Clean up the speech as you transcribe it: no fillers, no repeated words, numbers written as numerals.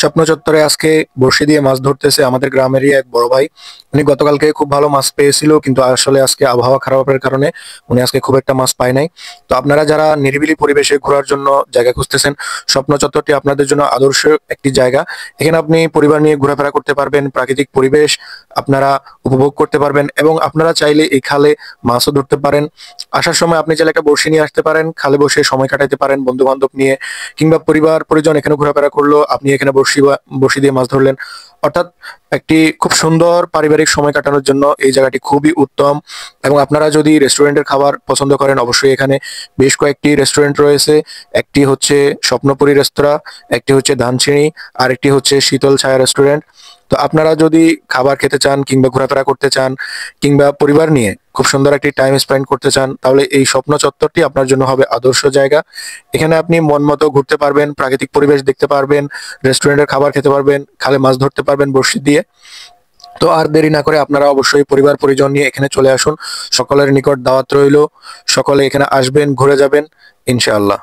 স্বপ্ন চত্বরে আজকে বড়শি দিয়ে মাছ ধরতেছে আমাদের গ্রামেরই এক বড় ভাই। উনি গতকালকে খুব ভালো মাছ পেয়েছিল, কিন্তু আসলে আজকে আবহাওয়া খারাপের কারণে উনি আজকে খুব একটা মাছ পায় নাই। তো আপনারা যারা নিরিবিলি পরিবেশে ঘোরার জন্য জায়গা খুঁজতেছেন, স্বপ্ন চত্বরটি আপনাদের জন্য আদর্শ একটি জায়গা। এখানে আপনি পরিবার নিয়ে ঘোরাফেরা করতে পারবেন, প্রাকৃতিক পরিবেশ আপনারা উপভোগ করতে পারবেন এবং আপনারা চাইলে এই খালে মাছও ধরতে পারেন। আসার সময় আপনি চাইলে একটা বড়শি নিয়ে আসতে পারেন, খালে বসে সময় কাটাতে পারেন বন্ধু বান্ধব নিয়ে, কিংবা পরিবার পরিজন এখানে ঘোরাফেরা করলো, আপনি এখানে বড়শি দিয়ে মাছ ধরলেন। অর্থাৎ একটি খুব সুন্দর পারিবারিক সময় কাটানোর জন্য এই জায়গাটি খুবই উত্তম। এবং আপনারা যদি রেস্টুরেন্টের খাবার পছন্দ করেন, অবশ্যই এখানে বেশ কয়েকটি রেস্টুরেন্ট রয়েছে। একটি হচ্ছে স্বপ্নপুরী রেস্তোরাঁ, একটি হচ্ছে ধানসিঁড়ি, আর একটি হচ্ছে শীতল ছায়া রেস্টুরেন্ট। তো আপনারা যদি খাবার খেতে চান কিংবা ঘোরাফেরা করতে চান কিংবা পরিবার নিয়ে খুব সুন্দর একটি টাইম স্পেন্ড করতে চান, তাহলে এই স্বপ্ন চত্বরটি আপনার জন্য হবে আদর্শ জায়গা। এখানে আপনি মন মতো ঘুরতে পারবেন, প্রাকৃতিক পরিবেশ দেখতে পারবেন, রেস্টুরেন্টের খাবার খেতে পারবেন, খালে মাছ ধরতে পারবেন বড়শি দিয়ে। তো আর দেরি না করে আপনারা অবশ্যই পরিবার পরিজন নিয়ে এখানে চলে আসুন। সকলের নিকট দাওয়াত রইল, সকলে এখানে আসবেন, ঘুরে যাবেন ইনশাআল্লাহ।